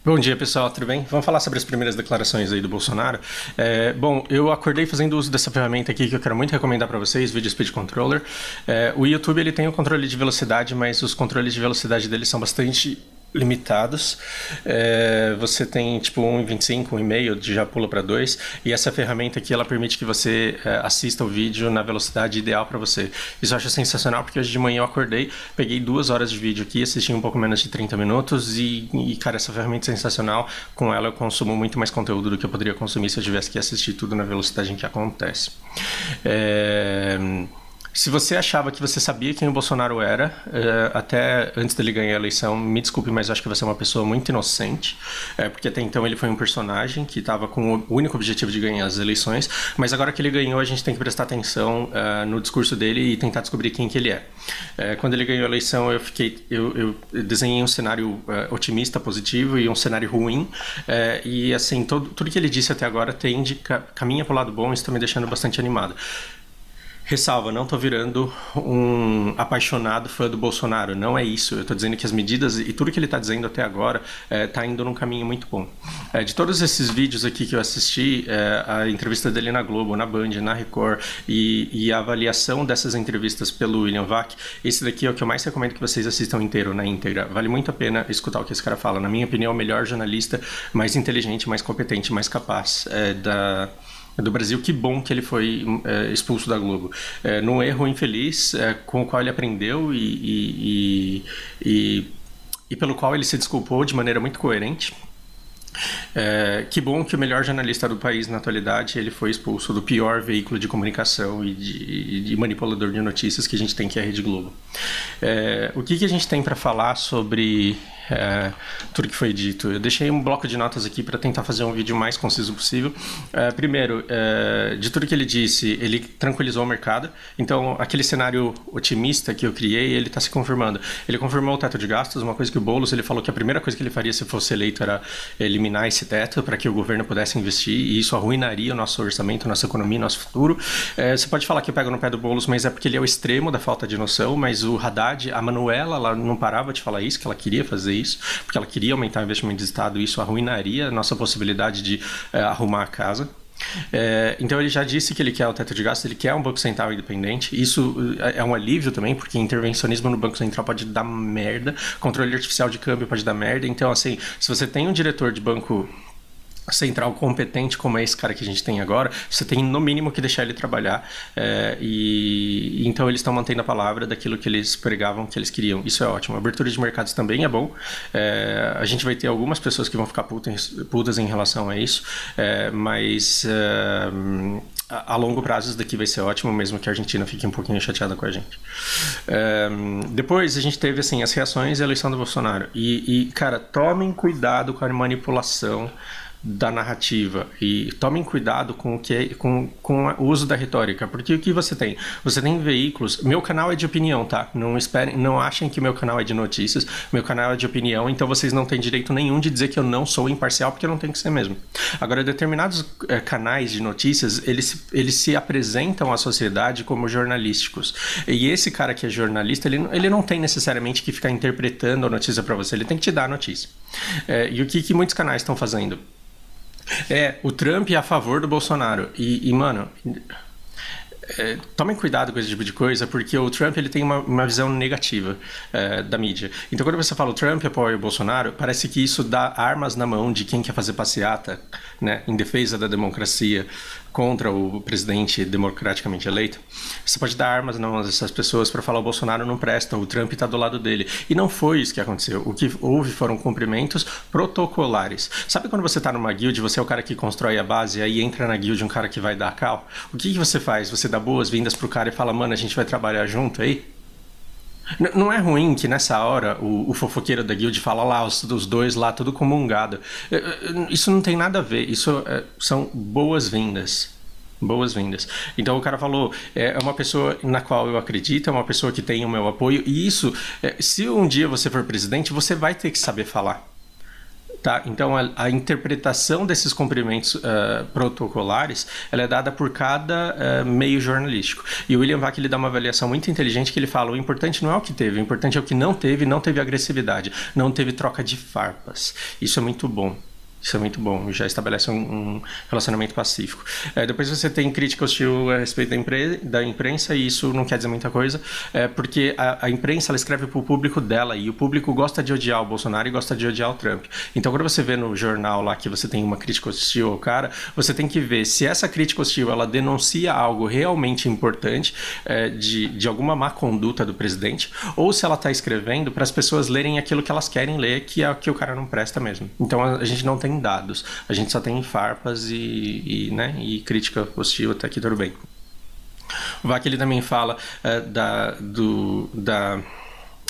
Bom dia, pessoal, tudo bem? Vamos falar sobre as primeiras declarações aí do Bolsonaro. Bom, eu acordei fazendo uso dessa ferramenta aqui que eu quero muito recomendar para vocês, Video Speed Controller. O YouTube ele tem o controle de velocidade, mas os controles de velocidade dele são bastante limitados. Você tem tipo 1,25, 1,5, já pula para 2, e essa ferramenta aqui ela permite que você assista o vídeo na velocidade ideal para você. Isso eu acho sensacional porque hoje de manhã eu acordei, peguei 2 horas de vídeo aqui, assisti um pouco menos de 30 minutos e cara, essa ferramenta é sensacional. Com ela eu consumo muito mais conteúdo do que eu poderia consumir se eu tivesse que assistir tudo na velocidade em que acontece. Se você achava que você sabia quem o Bolsonaro era, até antes dele ganhar a eleição, me desculpe, mas eu acho que você é uma pessoa muito inocente, porque até então ele foi um personagem que estava com o único objetivo de ganhar as eleições, mas agora que ele ganhou, a gente tem que prestar atenção no discurso dele e tentar descobrir quem que ele é. Quando ele ganhou a eleição, eu desenhei um cenário otimista, positivo e um cenário ruim, e assim, tudo que ele disse até agora caminha para o lado bom e isso está me deixando bastante animado. Ressalva, não tô virando um apaixonado fã do Bolsonaro, não é isso. Eu tô dizendo que as medidas e tudo que ele tá dizendo até agora tá indo num caminho muito bom. De todos esses vídeos aqui que eu assisti, a entrevista dele na Globo, na Band, na Record e a avaliação dessas entrevistas pelo William Vac, esse daqui é o que eu mais recomendo que vocês assistam inteiro, na íntegra. Vale muito a pena escutar o que esse cara fala. Na minha opinião, é o melhor jornalista, mais inteligente, mais competente, mais capaz do Brasil. Que bom que ele foi expulso da Globo. Num erro infeliz, com o qual ele aprendeu e pelo qual ele se desculpou de maneira muito coerente. Que bom que o melhor jornalista do país na atualidade ele foi expulso do pior veículo de comunicação e de manipulador de notícias que a gente tem, que é a Rede Globo. O que a gente tem para falar sobre tudo que foi dito? Eu deixei um bloco de notas aqui para tentar fazer um vídeo mais conciso possível. Primeiro, de tudo que ele disse, ele tranquilizou o mercado. Então, aquele cenário otimista que eu criei, ele está se confirmando. Ele confirmou o teto de gastos, uma coisa que o Boulos ele falou que a primeira coisa que ele faria se fosse eleito era eliminar esse teto para que o governo pudesse investir, e isso arruinaria o nosso orçamento, nossa economia, nosso futuro. Você pode falar que eu pego no pé do Boulos, mas é porque ele é o extremo da falta de noção. Mas o Haddad, a Manuela, ela não parava de falar isso, que ela queria fazer isso, porque ela queria aumentar o investimento do Estado, e isso arruinaria a nossa possibilidade de arrumar a casa. Então ele já disse que ele quer o teto de gastos, ele quer um Banco Central independente. Isso é um alívio também, porque intervencionismo no Banco Central pode dar merda, controle artificial de câmbio pode dar merda. Então, assim, se você tem um diretor de banco central competente como é esse cara que a gente tem agora, você tem no mínimo que deixar ele trabalhar, e então eles estão mantendo a palavra daquilo que eles pregavam que eles queriam. Isso é ótimo. A abertura de mercados também é bom. A gente vai ter algumas pessoas que vão ficar putas em relação a isso, mas a longo prazo isso daqui vai ser ótimo, mesmo que a Argentina fique um pouquinho chateada com a gente. Depois a gente teve assim, as reações à eleição do Bolsonaro. Cara, tomem cuidado com a manipulação da narrativa e tomem cuidado com o uso da retórica, porque o que você tem? Você tem veículos. Meu canal é de opinião, tá? Não achem que meu canal é de notícias. Meu canal é de opinião, então vocês não têm direito nenhum de dizer que eu não sou imparcial, porque eu não tenho que ser mesmo. Agora, determinados canais de notícias, eles se apresentam à sociedade como jornalísticos, e esse cara que é jornalista, ele não tem necessariamente que ficar interpretando a notícia para você, ele tem que te dar a notícia. E o que muitos canais estão fazendo? O Trump é a favor do Bolsonaro. Mano, tomem cuidado com esse tipo de coisa, porque o Trump ele tem uma visão negativa da mídia. Então, quando você fala o Trump apoia o Bolsonaro, parece que isso dá armas na mão de quem quer fazer passeata, né, em defesa da democracia contra o presidente democraticamente eleito. Você pode dar armas na mão dessas pessoas para falar o Bolsonaro não presta, o Trump está do lado dele. E não foi isso que aconteceu. O que houve foram cumprimentos protocolares. Sabe quando você está numa guild, você é o cara que constrói a base, e aí entra na guild um cara que vai dar cal? O que você faz? Você dá boas-vindas pro cara e fala, mano, a gente vai trabalhar junto aí? Não é ruim que nessa hora o fofoqueiro da guild fala lá, os dois lá, tudo comungado. Isso não tem nada a ver, isso são boas-vindas. Boas-vindas. Então o cara falou, é uma pessoa na qual eu acredito, é uma pessoa que tem o meu apoio, e isso, se um dia você for presidente, você vai ter que saber falar. Tá? Então, a interpretação desses cumprimentos protocolares, ela é dada por cada meio jornalístico. E o William Vac, ele dá uma avaliação muito inteligente que ele fala, o importante não é o que teve, o importante é o que não teve agressividade, não teve troca de farpas. Isso é muito bom. Isso é muito bom, já estabelece um relacionamento pacífico. Depois você tem crítica hostil a respeito da imprensa, e isso não quer dizer muita coisa, porque a imprensa ela escreve para o público dela, e o público gosta de odiar o Bolsonaro e gosta de odiar o Trump. Então, quando você vê no jornal lá que você tem uma crítica hostil ao cara, você tem que ver se essa crítica hostil ela denuncia algo realmente importante de alguma má conduta do presidente, ou se ela está escrevendo para as pessoas lerem aquilo que elas querem ler, que é o que o cara não presta mesmo. Então, a gente não tem dados, a gente só tem farpas e crítica hostil, até aqui tudo bem. O Vac ele também fala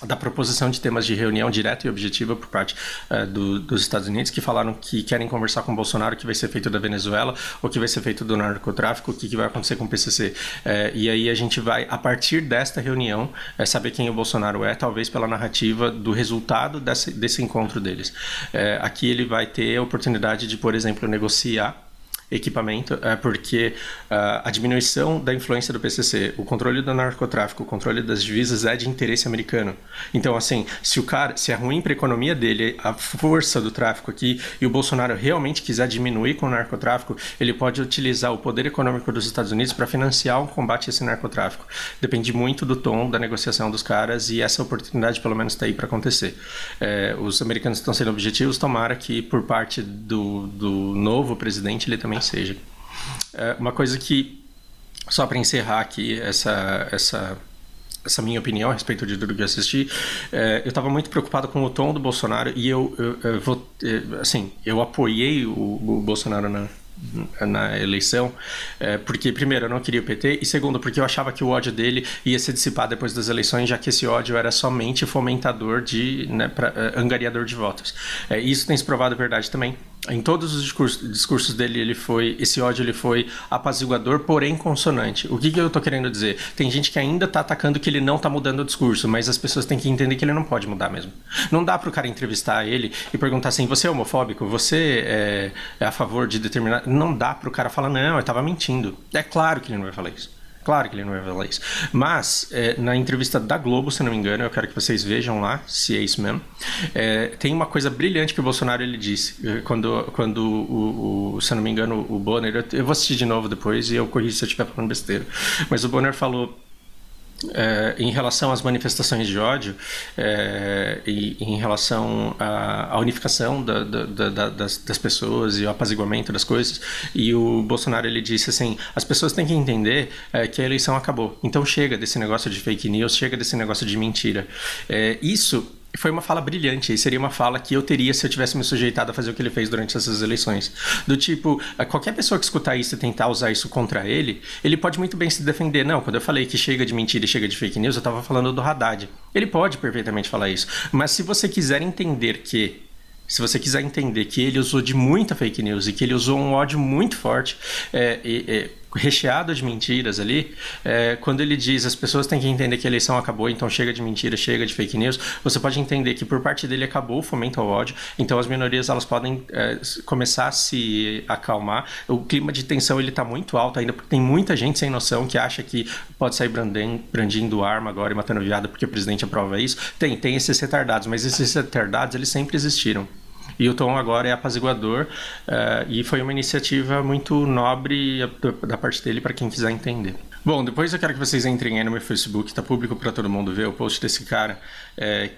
da proposição de temas de reunião direta e objetiva por parte dos Estados Unidos, que falaram que querem conversar com o Bolsonaro o que vai ser feito da Venezuela, o que vai ser feito do narcotráfico, o que vai acontecer com o PCC. E aí a gente vai, a partir desta reunião, saber quem o Bolsonaro é, talvez pela narrativa do resultado desse encontro deles. Aqui ele vai ter a oportunidade de, por exemplo, negociar equipamento, porque a diminuição da influência do PCC, o controle do narcotráfico, o controle das divisas é de interesse americano. Então, assim, se é ruim para a economia dele, a força do tráfico aqui, e o Bolsonaro realmente quiser diminuir com o narcotráfico, ele pode utilizar o poder econômico dos Estados Unidos para financiar um combate a esse narcotráfico. Depende muito do tom da negociação dos caras, e essa oportunidade pelo menos está aí para acontecer. Os americanos estão sendo objetivos, tomara que por parte do novo presidente ele também seja. Uma coisa que, só para encerrar aqui essa minha opinião a respeito de tudo que eu assisti, eu estava muito preocupado com o tom do Bolsonaro, e eu apoiei o Bolsonaro na eleição, porque primeiro eu não queria o PT, e segundo porque eu achava que o ódio dele ia se dissipar depois das eleições, já que esse ódio era somente fomentador angariador de votos. Isso tem se provado verdade também. Em todos os discursos dele, esse ódio ele foi apaziguador, porém consonante. O que eu tô querendo dizer? Tem gente que ainda tá atacando que ele não tá mudando o discurso, mas as pessoas têm que entender que ele não pode mudar mesmo. Não dá pro cara entrevistar ele e perguntar assim, você é homofóbico? Você é a favor de determinado... Não dá pro cara falar, não, eu tava mentindo. É claro que ele não vai falar isso. Claro que ele não vai falar isso. Mas, na entrevista da Globo, se não me engano, eu quero que vocês vejam lá, se é isso mesmo, tem uma coisa brilhante que o Bolsonaro ele disse, quando se não me engano, o Bonner, eu vou assistir de novo depois e eu corrijo se eu estiver falando besteira, mas o Bonner falou em relação às manifestações de ódio e em relação à unificação das pessoas e o apaziguamento das coisas, e o Bolsonaro ele disse assim, as pessoas têm que entender que a eleição acabou, então chega desse negócio de fake news, chega desse negócio de mentira. Isso foi uma fala brilhante, e seria uma fala que eu teria se eu tivesse me sujeitado a fazer o que ele fez durante essas eleições. Do tipo, qualquer pessoa que escutar isso e tentar usar isso contra ele pode muito bem se defender. Não, quando eu falei que chega de mentira e chega de fake news, eu estava falando do Haddad. Ele pode perfeitamente falar isso. Mas se você quiser entender que ele usou de muita fake news e que ele usou um ódio muito forte, recheado de mentiras ali, quando ele diz as pessoas têm que entender que a eleição acabou, então chega de mentira, chega de fake news, você pode entender que por parte dele acabou o fomento ao ódio, então as minorias elas podem começar a se acalmar. O clima de tensão ele está muito alto ainda, porque tem muita gente sem noção que acha que pode sair brandindo arma agora e matando viado porque o presidente aprova isso. Tem esses retardados, mas esses retardados eles sempre existiram. E o tom agora é apaziguador, e foi uma iniciativa muito nobre da parte dele para quem quiser entender. Bom, depois eu quero que vocês entrem aí no meu Facebook, tá público para todo mundo ver o post desse cara,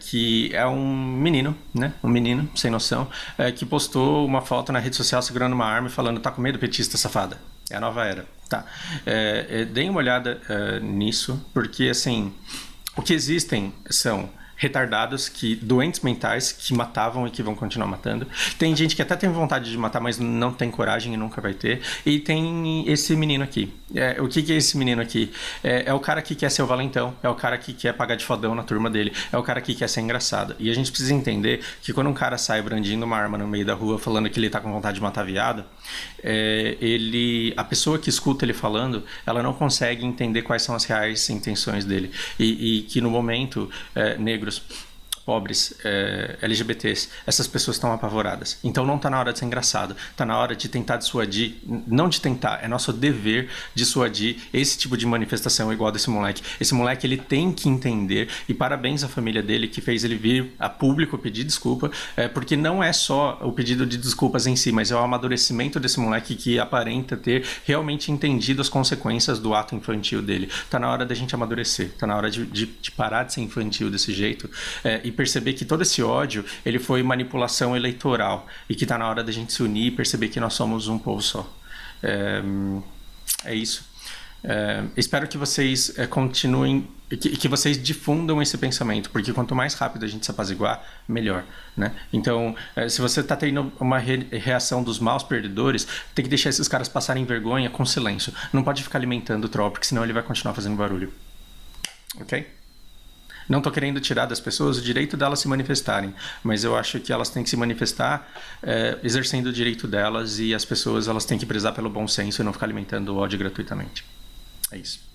que é um menino, né? Um menino sem noção, que postou uma foto na rede social segurando uma arma e falando, tá com medo, petista safada? É a nova era, tá? Deem uma olhada nisso, porque assim, o que existem são retardados, doentes mentais que matavam e que vão continuar matando. Tem gente que até tem vontade de matar, mas não tem coragem e nunca vai ter. E tem esse menino aqui. O que é esse menino aqui? É o cara que quer ser o valentão, é o cara que quer pagar de fodão na turma dele, é o cara que quer ser engraçado. E a gente precisa entender que quando um cara sai brandindo uma arma no meio da rua falando que ele tá com vontade de matar viado, a pessoa que escuta ele falando, ela não consegue entender quais são as reais intenções dele. E que no momento, negros pobres, LGBTs, essas pessoas estão apavoradas. Então não está na hora de ser engraçado, está na hora de tentar dissuadir, não de tentar, é nosso dever dissuadir esse tipo de manifestação igual desse moleque. Esse moleque, ele tem que entender, e parabéns à família dele que fez ele vir a público pedir desculpa, porque não é só o pedido de desculpas em si, mas é o amadurecimento desse moleque que aparenta ter realmente entendido as consequências do ato infantil dele. Tá na hora da gente amadurecer, tá na hora de parar de ser infantil desse jeito, e perceber que todo esse ódio, ele foi manipulação eleitoral, e que tá na hora da gente se unir e perceber que nós somos um povo só. É isso. Espero que vocês continuem, que vocês difundam esse pensamento, porque quanto mais rápido a gente se apaziguar, melhor, né? Então, se você está tendo uma reação dos maus perdedores, tem que deixar esses caras passarem vergonha com silêncio. Não pode ficar alimentando o troll, porque senão ele vai continuar fazendo barulho. Ok? Não estou querendo tirar das pessoas o direito delas se manifestarem, mas eu acho que elas têm que se manifestar exercendo o direito delas, e as pessoas elas têm que prezar pelo bom senso e não ficar alimentando o ódio gratuitamente. É isso.